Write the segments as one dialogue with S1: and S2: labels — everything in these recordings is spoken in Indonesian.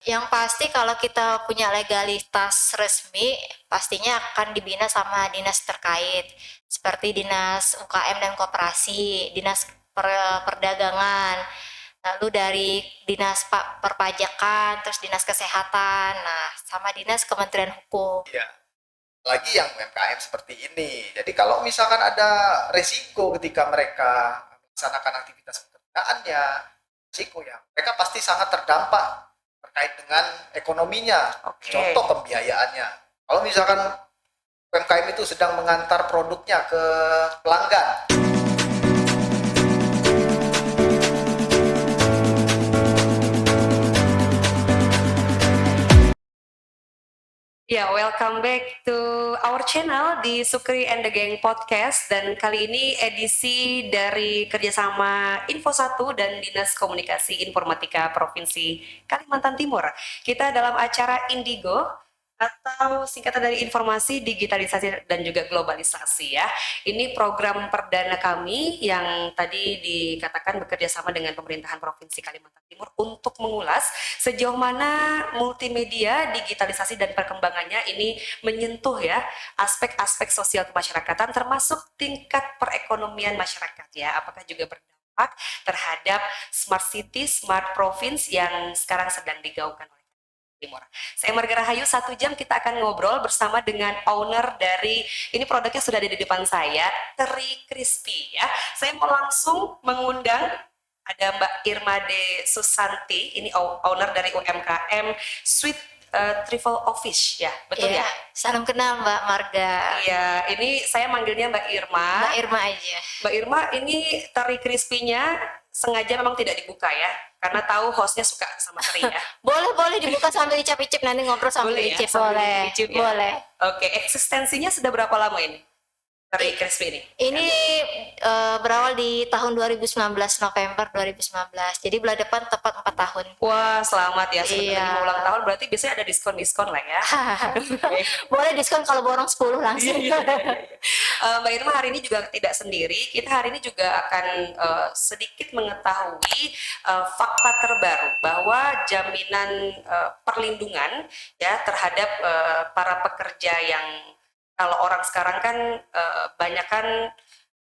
S1: Yang pasti kalau kita punya legalitas resmi, pastinya akan dibina sama dinas terkait, seperti dinas UKM dan koperasi, dinas perdagangan, lalu dari dinas perpajakan, terus dinas kesehatan, nah sama dinas Kementerian Hukum.
S2: Iya. Lagi yang UMKM seperti ini. Jadi kalau misalkan ada resiko ketika mereka melaksanakan aktivitas pekerjaannya, resiko ya, mereka pasti sangat terdampak terkait dengan ekonominya.
S3: Oke.
S2: Contoh pembiayaannya. Kalau misalkan UMKM itu sedang mengantar produknya ke pelanggan,
S3: Ya, welcome back to our channel di Sukri and the Gang Podcast. Dan kali ini edisi dari kerjasama Info 1 dan Dinas Komunikasi Informatika Provinsi Kalimantan Timur. Kita dalam acara Indigo, atau singkatan dari informasi, digitalisasi, dan juga globalisasi ya. Ini program perdana kami yang tadi dikatakan bekerja sama dengan pemerintahan Provinsi Kalimantan Timur untuk mengulas sejauh mana multimedia, digitalisasi, dan perkembangannya ini menyentuh ya aspek-aspek sosial kemasyarakatan termasuk tingkat perekonomian masyarakat ya. Apakah juga berdampak terhadap smart city, smart province yang sekarang sedang digaungkan oleh Timur. Saya Marga Rahayu, 1 jam kita akan ngobrol bersama dengan owner dari, ini produknya sudah ada di depan saya, Teri Crispy ya. Saya mau langsung mengundang, ada Mbak Irma De Susanti, ini owner dari UMKM Sweet Travel Office ya, betul ya?
S1: Salam kenal Mbak Marga.
S3: Iya, ini saya manggilnya Mbak Irma.
S1: Mbak Irma aja.
S3: Mbak Irma, ini Teri Crispy-nya sengaja memang tidak dibuka ya, karena tahu hostnya suka sama teri ya.
S1: Boleh dibuka sambil icip-icip, nanti ngobrol sambil
S3: Boleh ya,
S1: icip.
S3: sambil
S1: Boleh,
S3: icip ya.
S1: boleh.
S3: Oke, eksistensinya sudah berapa lama ini? Teri Crispy ini?
S1: Ini berawal di tahun 2019, November 2019. Jadi bulan depan tepat 4 tahun.
S3: Wah, selamat ya. Sebentar
S1: Iya.
S3: lagi mau ulang tahun, berarti biasanya ada diskon-diskon lah ya.
S1: Boleh diskon kalau borong 10 langsung.
S3: Mbak Irma hari ini juga tidak sendiri. Kita hari ini juga akan sedikit mengetahui fakta terbaru bahwa jaminan perlindungan ya terhadap para pekerja yang, kalau orang sekarang kan banyak kan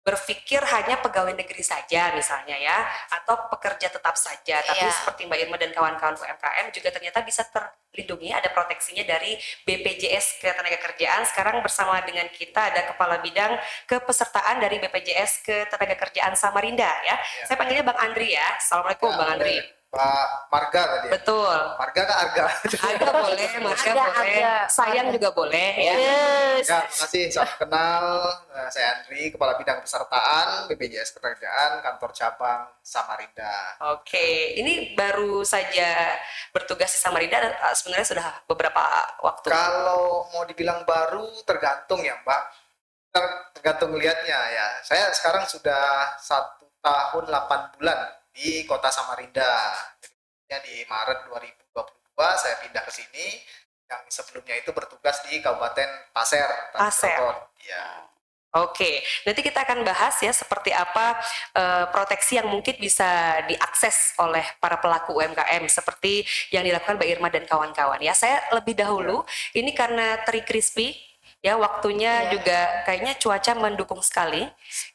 S3: berpikir hanya pegawai negeri saja misalnya ya, atau pekerja tetap saja. Tapi seperti Mbak Irma dan kawan-kawan UMKM juga ternyata bisa terlindungi, ada proteksinya dari BPJS Ketenagakerjaan. Sekarang bersama dengan kita ada Kepala Bidang Kepesertaan dari BPJS Ketenagakerjaan Samarinda ya. Saya panggilnya Bang Andri ya. Assalamualaikum Bang Andri.
S2: Pak Marga tadi.
S3: Betul.
S2: Marga ke Arga.
S3: Arga boleh, Marga boleh. Sayang juga boleh ya.
S2: Ya, makasih. Salam kenal. Saya Andri, Kepala Bidang Pesertaan BPJS Ketenagakerjaan Kantor Cabang Samarinda.
S3: Oke, ini baru saja bertugas di Samarinda, sebenarnya sudah beberapa waktu.
S2: Kalau mau dibilang baru, tergantung ya Mbak. Tergantung lihatnya ya. Saya sekarang sudah 1 tahun 8 bulan di kota Samarinda. Di Maret 2022 saya pindah ke sini. Yang sebelumnya itu bertugas di Kabupaten Pasir.
S3: Pasir.
S2: Ya.
S3: Oke, nanti kita akan bahas ya seperti apa proteksi yang mungkin bisa diakses oleh para pelaku UMKM seperti yang dilakukan Mbak Irma dan kawan-kawan ya. Saya lebih dahulu, ini karena Teri Crispy ya, waktunya juga kayaknya cuaca mendukung sekali.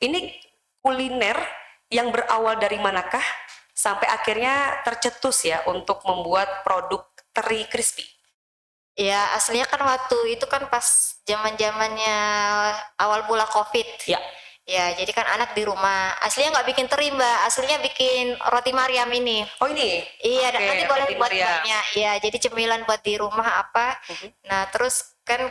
S3: Ini kuliner yang berawal dari manakah sampai akhirnya tercetus ya untuk membuat produk Teri Crispy?
S1: Ya, aslinya kan waktu itu kan pas zaman-zamannya awal mula COVID.
S3: Ya.
S1: Ya, jadi kan anak di rumah. Aslinya nggak bikin teri, Mbak. Aslinya bikin roti Mariam ini.
S3: Oh ini?
S1: Iya,
S3: Oke,
S1: nanti boleh
S3: roti
S1: buat
S3: Mariam.
S1: banyak. Iya, jadi cemilan buat di rumah apa. Nah, terus kan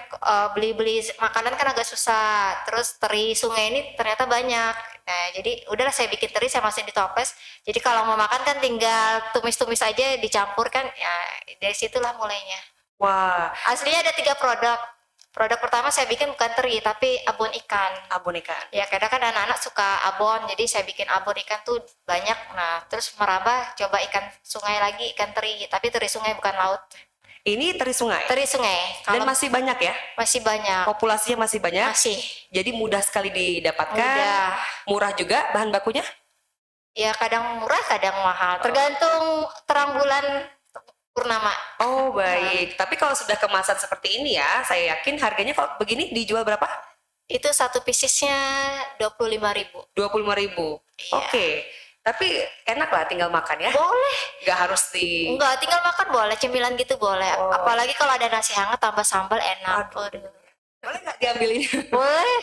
S1: beli-beli makanan kan agak susah. Terus teri sungai ini ternyata banyak. Nah, jadi udahlah saya bikin teri, saya masukin di toples. Jadi kalau mau makan kan tinggal tumis-tumis aja, dicampur kan. Ya, dari situlah mulainya.
S3: Wah,
S1: Aslinya ada 3 produk. Produk pertama saya bikin bukan teri, tapi abon ikan.
S3: abon ikan.
S1: Ya, kadang kan anak-anak suka abon, jadi saya bikin abon ikan tuh banyak. Nah, terus merambah coba ikan sungai lagi, ikan teri, tapi teri sungai bukan laut.
S3: Ini teri sungai.
S1: Teri sungai.
S3: Dan masih banyak ya?
S1: Masih banyak.
S3: Populasinya masih banyak?
S1: Masih.
S3: Jadi mudah sekali didapatkan.
S1: Mudah.
S3: Murah juga bahan bakunya?
S1: Ya, kadang murah, kadang mahal. Tergantung terang bulan Purnama.
S3: Oh baik, tapi kalau sudah kemasan seperti ini ya, saya yakin harganya kalau begini dijual berapa?
S1: Itu satu piecesnya 25.000.
S3: 25.000.
S1: Iya.
S3: Oke, tapi enak lah tinggal makan ya,
S1: Boleh.
S3: nggak harus di...
S1: Enggak, tinggal makan boleh, cemilan gitu boleh.
S3: Oh.
S1: Apalagi kalau ada nasi hangat tambah sambal enak.
S3: Aduh.
S1: Aduh.
S3: Boleh nggak diambil ini?
S1: Boleh.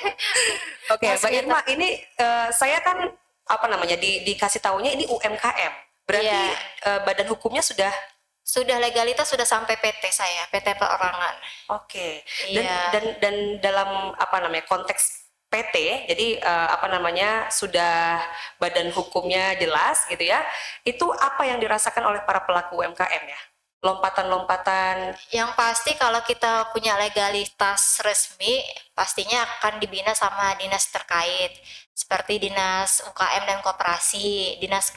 S3: Oke, Mbak
S1: Nasinya
S3: Irma, ini saya kan apa namanya dikasih taunya ini UMKM, berarti
S1: Iya.
S3: badan hukumnya sudah
S1: Sudah legalitas sudah sampai PT saya, PT perorangan.
S3: oke. Dan
S1: Iya.
S3: dan dalam apa namanya konteks PT, jadi apa namanya sudah badan hukumnya jelas gitu ya. Itu apa yang dirasakan oleh para pelaku UMKM ya? Lompatan-lompatan.
S1: Yang pasti kalau kita punya legalitas resmi, pastinya akan dibina sama dinas terkait, seperti dinas UKM dan koperasi, dinas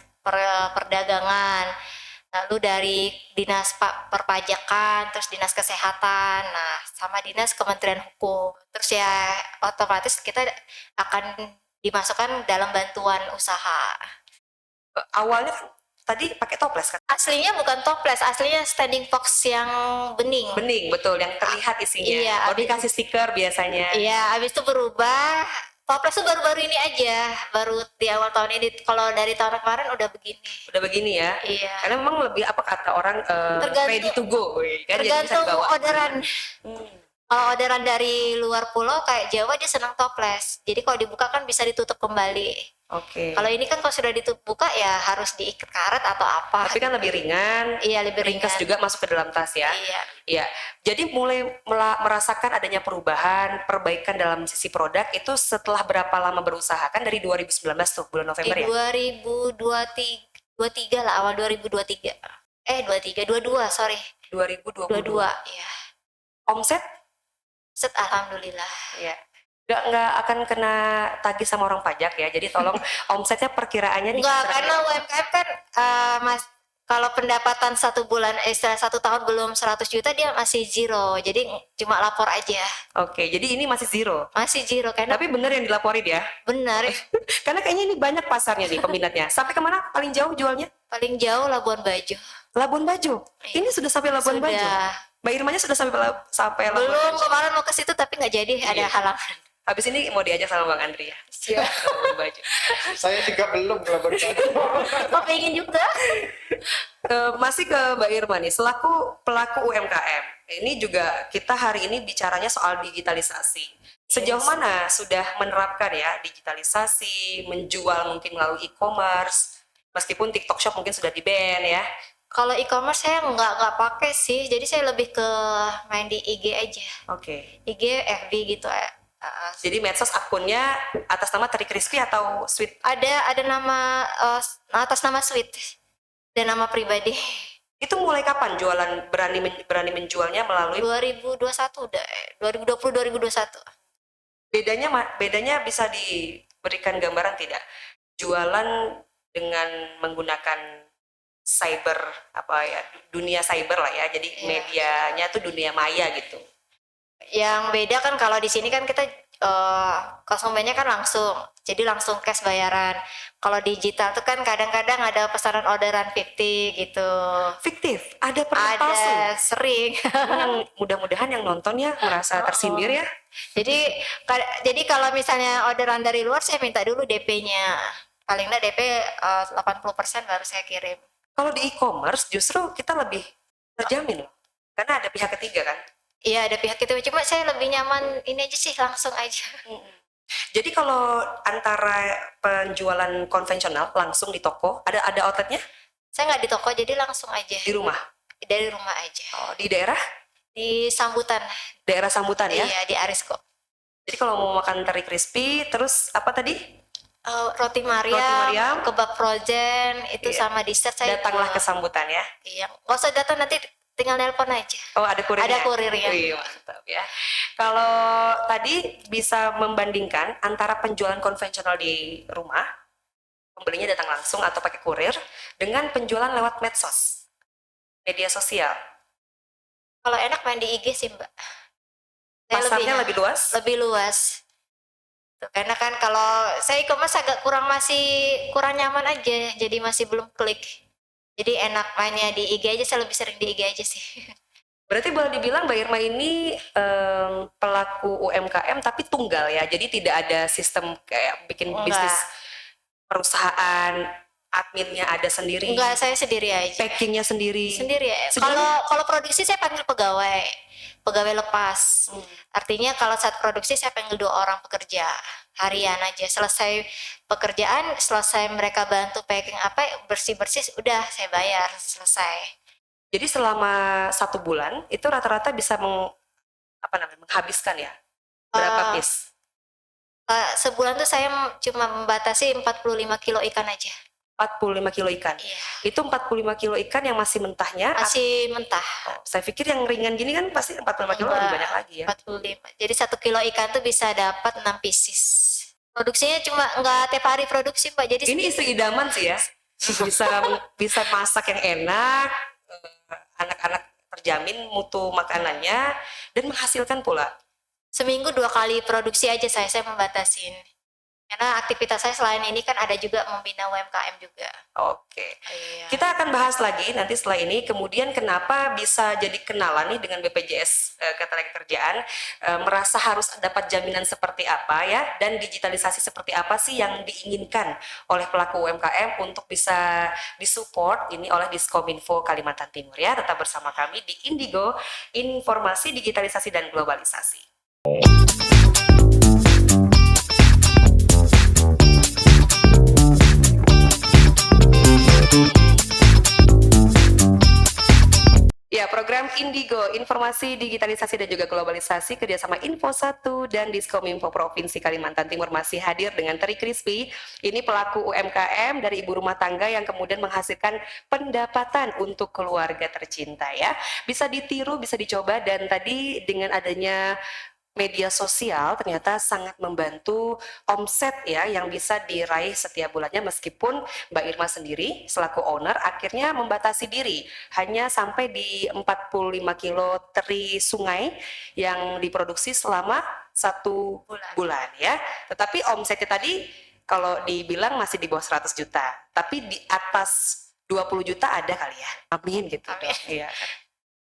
S1: perdagangan, lalu dari dinas perpajakan, terus dinas kesehatan, nah sama dinas Kementerian Hukum. Terus ya otomatis kita akan dimasukkan dalam bantuan usaha.
S3: Awalnya kan tadi pakai toples kan?
S1: Aslinya bukan toples, aslinya standing box yang bening.
S3: Bening, betul, yang terlihat isinya.
S1: Iya,
S3: Oh, dikasih stiker biasanya.
S1: Iya, habis itu berubah. Toples tuh baru-baru ini aja, baru di awal tahun ini. Kalau dari tahun kemarin udah begini.
S3: Udah begini ya.
S1: Iya.
S3: Karena memang lebih apa kata orang
S1: Tergantung-
S3: ready to go, kan jadi bisa
S1: Tergantung
S3: dibawa.
S1: orderan.
S3: Hmm.
S1: Kalau orderan dari luar pulau kayak Jawa dia senang toples. Jadi kalau dibuka kan bisa ditutup kembali.
S3: Oke.
S1: Kalau ini kan kalau sudah ditutup ya harus diikat karet atau apa.
S3: Tapi kan lebih ringan,
S1: Iya, lebih
S3: ringkas
S1: ringan.
S3: juga masuk ke dalam tas ya.
S1: Iya.
S3: Iya. Jadi mulai merasakan adanya perubahan, perbaikan dalam sisi produk itu setelah berapa lama berusaha? Kan dari 2019 tuh, bulan
S1: Di
S3: November ya?
S1: 2023 lah, awal 2023. 22, sorry.
S3: 2022.
S1: 22, ya.
S3: Omset?
S1: Alhamdulillah.
S3: Ya. Nggak akan kena tagih sama orang pajak ya. Jadi tolong omsetnya perkiraannya
S1: Enggak,
S3: kisaran
S1: karena
S3: berapa?
S1: UMKM kan mas kalau pendapatan 1 tahun belum 100 juta dia masih zero. Jadi cuma lapor aja.
S3: Oke, jadi ini masih zero.
S1: Masih zero karena
S3: Tapi bener yang dilaporin ya?
S1: benar
S3: Karena kayaknya ini banyak pasarnya nih peminatnya. Sampai kemana paling jauh jualnya?
S1: paling jauh Labuan Bajo.
S3: Labuan Bajo. Ini sudah sampai Labuan Bajo.
S1: Sudah.
S3: Mbak Irmanya sudah sampai Labuan
S1: Belum,
S3: Bajo.
S1: kemarin mau ke situ tapi nggak jadi, ada
S3: Iya.
S1: halangan.
S3: Habis ini mau diajak sama Bang Andri ya.
S2: Siap.
S3: Labuan Bajo.
S2: Saya juga belum kalau baru
S1: Kok pengen juga?
S3: Masih ke Mbak Irma nih, selaku pelaku UMKM. Ini juga kita hari ini bicaranya soal digitalisasi. Sejauh
S1: Yes.
S3: mana sudah menerapkan ya digitalisasi, menjual mungkin melalui e-commerce, meskipun TikTok Shop mungkin sudah di-ban ya.
S1: Kalau e-commerce saya nggak pakai sih, jadi saya lebih ke main di IG aja,
S3: Oke.
S1: IG, FB gitu.
S3: Jadi medsos akunnya atas nama Teri Crispy atau Sweet?
S1: Ada nama atas nama Sweet dan nama pribadi.
S3: Itu mulai kapan jualan berani menjualnya melalui
S1: 2021 udah 2020 2021.
S3: bedanya bisa diberikan gambaran tidak? Jualan dengan menggunakan cyber apa ya, dunia cyber lah ya. Jadi
S1: Iya.
S3: medianya tuh dunia maya gitu.
S1: Yang beda kan kalau di sini kan kita konsumennya kan langsung, jadi langsung cash bayaran. Kalau digital tuh kan kadang-kadang ada pesanan orderan 50 gitu.
S3: Fiktif, ada produk palsu.
S1: Ada sering.
S3: Mudah-mudahan yang nontonnya merasa tersindir ya.
S1: Jadi kalau misalnya orderan dari luar saya minta dulu DP-nya. Paling nggak DP 80% baru saya kirim.
S3: Kalau di e-commerce justru kita lebih terjamin loh. Karena ada pihak ketiga kan.
S1: Iya, ada pihak itu, cuma saya lebih nyaman ini aja sih, langsung aja.
S3: Jadi kalau antara penjualan konvensional langsung di toko, ada outletnya
S1: Saya nggak di toko, jadi langsung aja.
S3: di rumah.
S1: Dari rumah aja.
S3: Oh, di daerah
S1: Daerah Sambutan.
S3: Sambutan ya.
S1: Iya, di Arisco.
S3: Jadi kalau mau makan teri crispy, terus apa tadi?
S1: Roti Mariam,
S3: Roti Mariam.
S1: kebab frozen, itu
S3: Iya.
S1: sama dessert saya
S3: Datanglah ke
S1: jual.
S3: Sambutan ya.
S1: Iya, nggak usah datang, nanti tinggal nelpon aja.
S3: Oh, ada kurirnya.
S1: Ada kurirnya.
S3: Wih, mantap ya. Kalau tadi bisa membandingkan antara penjualan konvensional di rumah, pembelinya datang langsung atau pakai kurir, dengan penjualan lewat medsos, media sosial.
S1: Kalau enak main di IG sih, Mbak. Saya
S3: Pasarnya lebih luas.
S1: lebih luas. Tuh, karena kan kalau saya e-commerce agak masih kurang nyaman aja, jadi masih belum klik. Jadi enak mainnya di IG aja, saya lebih sering di IG aja sih.
S3: Berarti boleh dibilang Mbak Irma ini pelaku UMKM tapi tunggal ya. Jadi tidak ada sistem kayak bikin bisnis
S1: Enggak,
S3: perusahaan, adminnya ada sendiri,
S1: enggak, saya sendiri aja.
S3: packingnya sendiri.
S1: Sendiri ya.
S3: Sejauh
S1: Kalau produksi saya panggil pegawai, pegawai lepas.
S3: Hmm.
S1: Artinya kalau saat produksi saya panggil 2 orang pekerja harian aja. Selesai pekerjaan, selesai mereka bantu packing apa bersih-bersih, udah saya bayar selesai.
S3: Jadi selama 1 bulan itu rata-rata bisa menghabiskan ya berapa
S1: Eh,
S3: piece?
S1: Sebulan tuh saya cuma membatasi 45 kilo ikan aja.
S3: 45 kilo ikan.
S1: Iya,
S3: Itu 45 kilo ikan yang masih mentahnya.
S1: masih mentah.
S3: Saya pikir yang ringan gini kan pasti 45 kilo lebih banyak lagi ya.
S1: 45. Jadi 1 kilo ikan tuh bisa dapat 6 pieces. Produksinya cuma nggak tiap hari produksi, Pak. Jadi
S3: Ini istri idaman sih ya. Bisa bisa masak yang enak, anak-anak terjamin mutu makanannya dan menghasilkan pula.
S1: seminggu 2 kali produksi aja saya membatasin. Karena aktivitas saya selain ini kan ada juga membina UMKM juga.
S3: Oke.
S1: Iya.
S3: Kita akan bahas lagi nanti setelah ini. Kemudian kenapa bisa jadi kenalan nih dengan BPJS Ketenagakerjaan, merasa harus dapat jaminan seperti apa ya, dan digitalisasi seperti apa sih yang diinginkan oleh pelaku UMKM untuk bisa disupport ini oleh Diskominfo Kalimantan Timur ya. Tetap bersama kami di Indigo, Informasi Digitalisasi dan Globalisasi. Ya, program Indigo, Informasi Digitalisasi dan juga Globalisasi kerjasama Info1 dan Diskominfo Provinsi Kalimantan Timur masih hadir dengan Teri Crispy. Ini pelaku UMKM dari ibu rumah tangga yang kemudian menghasilkan pendapatan untuk keluarga tercinta ya. Bisa ditiru, bisa dicoba, dan tadi dengan adanya media sosial ternyata sangat membantu omset ya yang bisa diraih setiap bulannya, meskipun Mbak Irma sendiri selaku owner akhirnya membatasi diri hanya sampai di 45 kilo teri sungai yang diproduksi selama 1 bulan ya. Tetapi omsetnya tadi kalau dibilang masih di bawah 100 juta, tapi di atas 20 juta ada kali ya. Amin gitu
S1: Amin.
S3: dong. Iya.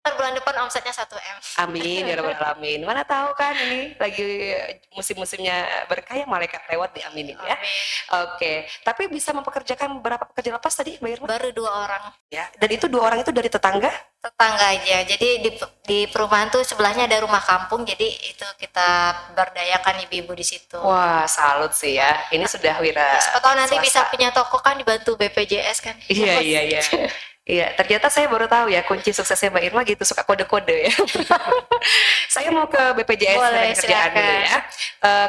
S1: Ntar bulan depan omsetnya 1 M.
S3: Amin ya rabbal alamin. Mana tahu kan ini lagi musim-musimnya berkah ya, malaikat lewat diaminin ya.
S1: Amin.
S3: Oke, tapi bisa mempekerjakan berapa pekerja lepas tadi Mbak Irma?
S1: Baru 2 orang
S3: Ya, dan itu 2 orang itu dari tetangga?
S1: tetangga aja. Jadi di perumahan tuh sebelahnya ada rumah kampung. Jadi itu kita berdayakan ibu-ibu di situ.
S3: Wah, salut sih ya. Ini sudah wira
S1: Siapa tahu nanti bisa
S3: swasta.
S1: punya toko kan dibantu BPJS kan.
S3: Iya, iya, iya. Iya, ternyata saya baru tahu ya kunci suksesnya Mbak Irma gitu, suka kode-kode ya. Saya mau ke BPJS
S1: Boleh,
S3: Ketenagakerjaan dulu
S1: silakan.
S3: ya.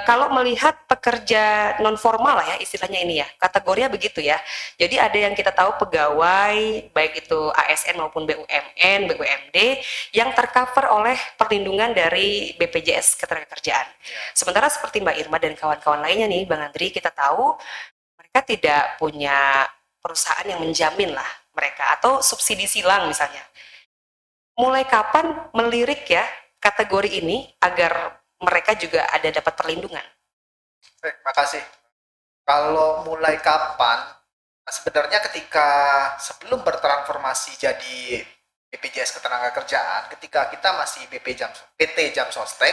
S3: Kalau melihat pekerja non formal lah ya istilahnya ini ya, kategorinya begitu ya. Jadi ada yang kita tahu pegawai baik itu ASN maupun BUMN, BUMD yang tercover oleh perlindungan dari BPJS Ketenagakerjaan. Sementara seperti Mbak Irma dan kawan-kawan lainnya nih, Bang Andri, kita tahu mereka tidak punya perusahaan yang menjamin lah mereka, atau subsidi silang misalnya. Mulai kapan melirik ya kategori ini agar mereka juga ada dapat perlindungan?
S2: Baik, makasih. Kalau mulai kapan? Nah, sebenarnya ketika sebelum bertransformasi jadi BPJS Ketenagakerjaan, ketika kita masih PT Jam Sostek,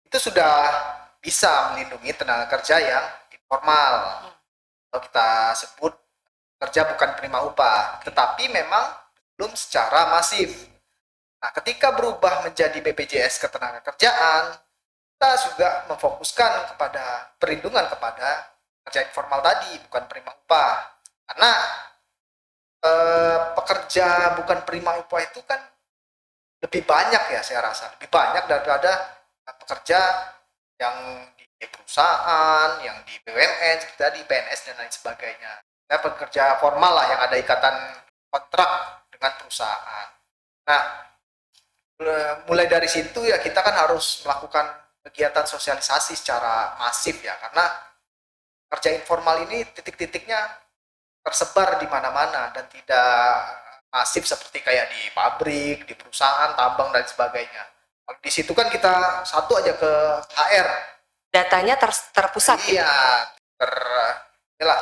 S2: itu sudah bisa melindungi tenaga kerja yang informal. Kalau kita sebut kerja bukan penerima upah, tetapi memang belum secara masif. Nah, ketika berubah menjadi BPJS Ketenagakerjaan, kita juga memfokuskan kepada perlindungan kepada kerja informal tadi, bukan penerima upah. Karena pekerja bukan penerima upah itu kan lebih banyak ya, saya rasa lebih banyak daripada pekerja yang di perusahaan, yang di BUMN, seperti tadi PNS dan lain sebagainya. Ya, pekerja formal lah yang ada ikatan kontrak dengan perusahaan. Nah, mulai dari situ ya kita kan harus melakukan kegiatan sosialisasi secara masif ya, karena kerja informal ini titik-titiknya tersebar di mana-mana dan tidak masif seperti kayak di pabrik, di perusahaan, tambang dan sebagainya. Kalau di situ kan kita satu aja ke HR.
S3: Datanya terpusat.
S2: Iya, inilah,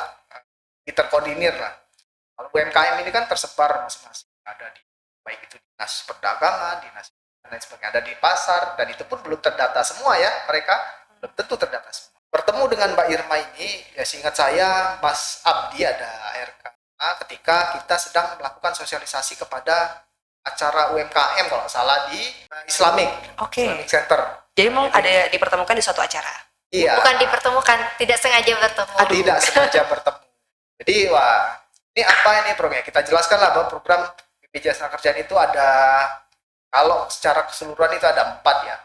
S2: terkoordinir lah. Kalau UMKM ini kan tersebar masing-masing, ada di baik itu dinas perdagangan, dinas dan lain sebagainya, ada di pasar, dan itu pun belum terdata semua ya, mereka belum tentu terdata semua. Bertemu dengan Mbak Irma ini, ya seingat saya Mas Abdi ada RKA ketika kita sedang melakukan sosialisasi kepada acara UMKM kalau nggak salah di Islamic Center.
S3: Jadi memang ada dipertemukan di suatu acara.
S2: Iya.
S1: Bukan dipertemukan, tidak sengaja bertemu.
S2: Tidak sengaja bertemu. Jadi wah, ini apa ini programnya? Kita jelaskan lah bahwa program BPJS Ketenagakerjaan itu ada, kalau secara keseluruhan itu ada 4 ya,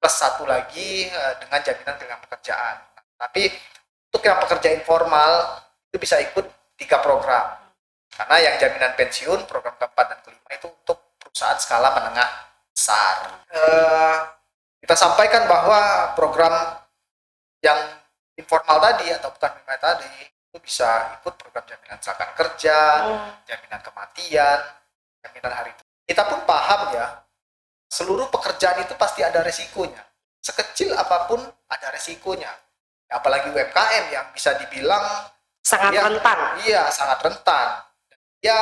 S2: plus 1 lagi dengan jaminan kehilangan pekerjaan. Tapi untuk yang pekerja informal itu bisa ikut 3 program. Karena yang jaminan pensiun program keempat dan kelima itu untuk perusahaan skala menengah besar. Kita sampaikan bahwa program yang informal tadi atau bukan informal tadi itu bisa ikut program jaminan kecelakaan kerja, jaminan kematian, jaminan hari tua. Kita pun paham ya, seluruh pekerjaan itu pasti ada resikonya. Sekecil apapun ada resikonya. Apalagi UMKM yang bisa dibilang
S3: sangat rentan.
S2: Iya, sangat rentan. Ya,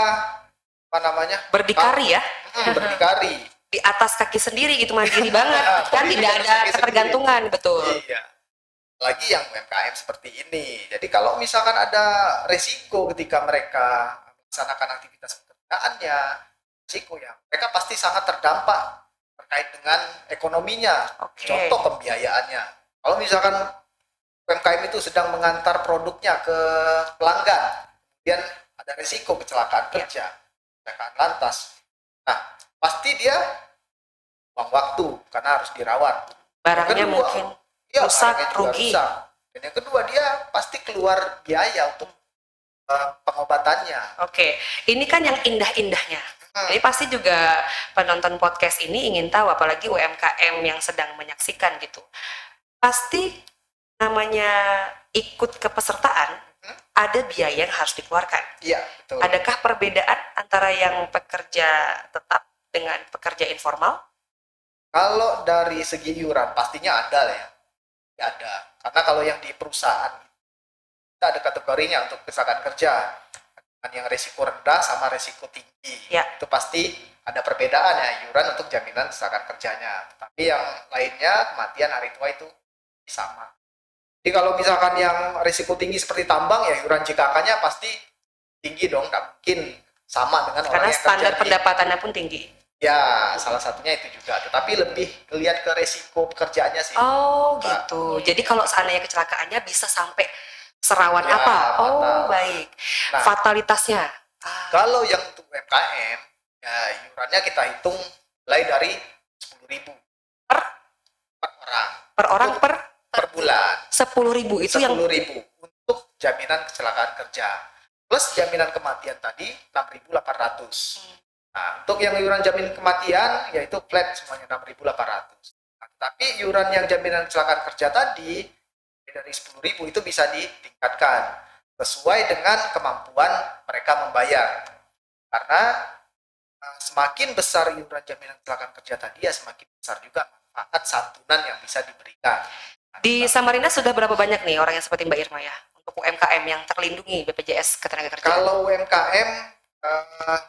S2: apa namanya?
S3: Berdikari ya.
S2: Berdikari.
S3: Di atas kaki sendiri gitu, mandiri banget. Kan tidak ada ketergantungan, betul.
S2: Iya. Lagi yang UMKM seperti ini. Jadi kalau misalkan ada resiko ketika mereka melaksanakan aktivitas pekerjaannya, resiko ya, mereka pasti sangat terdampak terkait dengan ekonominya. Contoh pembiayaannya. Kalau misalkan UMKM itu sedang mengantar produknya ke pelanggan, kemudian ada resiko kecelakaan kerja, kecelakaan lantas. Nah, pasti dia buang waktu karena harus dirawat.
S3: Barangnya mungkin rusak, rugi.
S2: Rusak. Dan yang kedua, dia pasti keluar biaya untuk pengobatannya.
S3: Oke, ini kan yang indah-indahnya. Jadi pasti juga penonton podcast ini ingin tahu, apalagi UMKM yang sedang menyaksikan gitu. Pasti namanya ikut kepesertaan, ada biaya yang harus dikeluarkan.
S2: Iya, betul.
S3: Adakah perbedaan antara yang pekerja tetap dengan pekerja informal?
S2: Kalau dari segi iuran pastinya ada lah ya. Ada. Karena kalau yang di perusahaan kita ada kategorinya untuk kecelakaan kerja. Dengan yang resiko rendah sama resiko tinggi.
S3: Ya.
S2: Itu pasti ada perbedaan ya iuran untuk jaminan kecelakaan kerjanya. Tapi yang lainnya kematian, hari tua itu sama. Jadi kalau misalkan yang risiko tinggi seperti tambang ya iuran JKK-nya pasti tinggi dong, nggak mungkin sama dengan
S3: karena
S2: orang yang
S3: standar
S2: kerja
S3: pendapatannya pun tinggi.
S2: Ya, salah satunya itu juga. Tetapi lebih lihat ke resiko pekerjaannya sih.
S3: Oh gitu. Jadi kalau seandainya kecelakaannya bisa sampai serawan
S2: Ya,
S3: apa?
S2: fatal.
S3: Oh baik.
S2: Nah,
S3: Fatalitasnya.
S2: kalau yang untuk UMKM, ya iurannya kita hitung mulai dari 10.000 per orang.
S3: Per orang
S2: Untuk per bulan.
S3: 10.000 itu yang
S2: 10.000 untuk jaminan kecelakaan kerja. Plus jaminan kematian tadi 6.800. Nah, untuk yang iuran jaminan kematian yaitu flat semuanya 6.800. Nah, tapi iuran yang jaminan kecelakaan kerja tadi dari 10.000 itu bisa ditingkatkan sesuai dengan kemampuan mereka membayar. Karena semakin besar iuran jaminan kecelakaan kerja tadi ya semakin besar juga manfaat santunan yang bisa diberikan.
S3: di Samarinda sudah berapa banyak nih orang yang seperti Mbak Irma ya untuk UMKM yang terlindungi BPJS Ketenagakerjaan?
S2: Kalau UMKM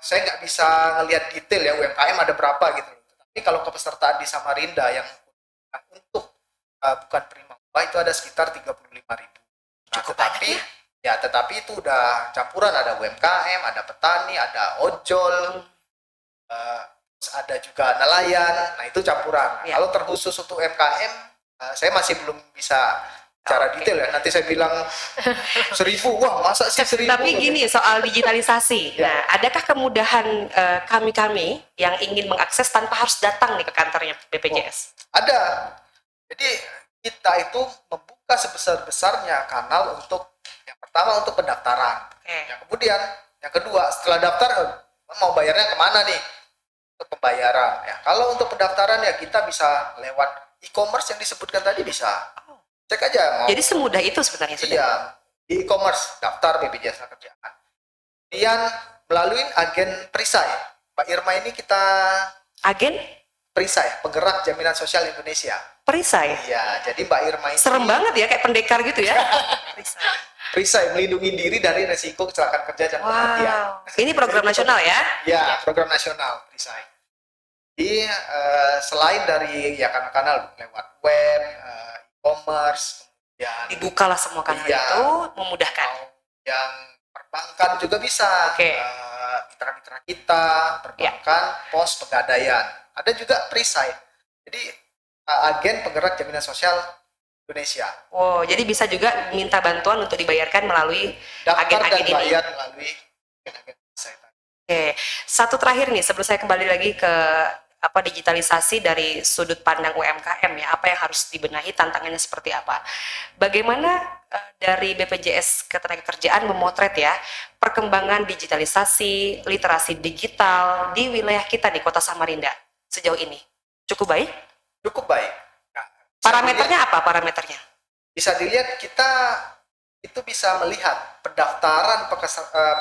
S2: saya nggak bisa ngelihat detail ya UMKM ada berapa gitu. Tapi kalau kepesertaan di Samarinda yang untuk bukan prima upah itu ada sekitar 35.000. Nah, tetapi ya tetapi itu udah campuran, ada UMKM, ada petani, ada ojol, terus ada juga nelayan. Nah itu campuran. Nah, kalau terkhusus untuk UMKM saya masih belum bisa cara detail ya. Nanti saya bilang 1.000, wah masa sih 1.000?
S3: Tapi gini soal digitalisasi.
S2: Ya.
S3: Nah, adakah kemudahan kami yang ingin mengakses tanpa harus datang nih ke kantornya BPJS?
S2: Ada. Jadi kita itu membuka sebesar-besarnya kanal untuk yang pertama untuk pendaftaran. Yang kemudian yang kedua setelah daftar mau bayarnya kemana nih? Untuk pembayaran. Ya, kalau untuk pendaftaran ya kita bisa lewat e-commerce yang disebutkan tadi bisa. Cek aja.
S3: Jadi semudah itu sebenarnya sudah.
S2: Iya, di e-commerce daftar BPJS Ketenagakerjaan. Kemudian melalui agen perisai. Mbak Irma ini kita
S3: Agen
S2: perisai, penggerak jaminan sosial Indonesia.
S3: perisai.
S2: Iya, jadi Mbak Irma ini
S3: Serem banget ya kayak pendekar gitu ya. Perisai.
S2: perisai melindungi diri dari resiko kecelakaan kerja dan kematian.
S3: Wow. Ini program nasional ya?
S2: Ya, program nasional perisai. Jadi selain dari ya kanal-kanal lewat web, e-commerce, kemudian
S3: Dibukalah semua kanal
S2: Iya.
S3: itu, memudahkan.
S2: yang perbankan juga bisa.
S3: Oke.
S2: Mitra-mitra kita, perbankan, pos pegadaian. Ada juga perisai. Jadi agen penggerak jaminan sosial Indonesia.
S3: Wow, jadi bisa juga minta bantuan untuk dibayarkan melalui
S2: Daftar
S3: agen-agen
S2: dan
S3: ini.
S2: bayar melalui agen perisai.
S3: Oke, satu terakhir nih sebelum saya kembali lagi ke digitalisasi dari sudut pandang UMKM ya, apa yang harus dibenahi, tantangannya seperti apa? Bagaimana dari BPJS Ketenagakerjaan memotret ya perkembangan digitalisasi, literasi digital di wilayah kita di Kota Samarinda sejauh ini? Cukup baik?
S2: Cukup baik. Nah,
S3: Parameternya apa parameternya?
S2: bisa dilihat kita itu bisa melihat pendaftaran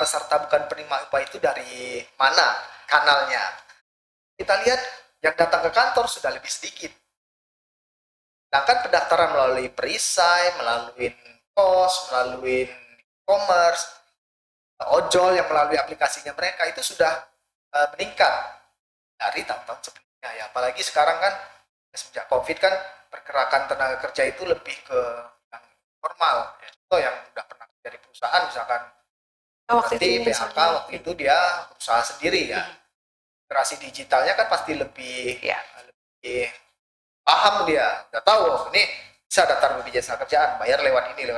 S2: peserta bukan penerima upah itu dari mana kanalnya. Kita lihat yang datang ke kantor sudah lebih sedikit. Sedangkan pendaftaran melalui perisai, melalui pos, melalui e-commerce, ojol yang melalui aplikasinya mereka itu sudah meningkat dari tahun-tahun sebelumnya ya. Apalagi sekarang kan sejak COVID kan pergerakan tenaga kerja itu lebih ke yang formal. Ya. Contoh yang udah pernah kerja di perusahaan misalkan seperti PHK waktu itu dia berusaha sendiri ya. Literasi digitalnya kan pasti lebih paham dia, udah tahu ini bisa daftar BPJS Ketenagakerjaan, bayar lewat ini.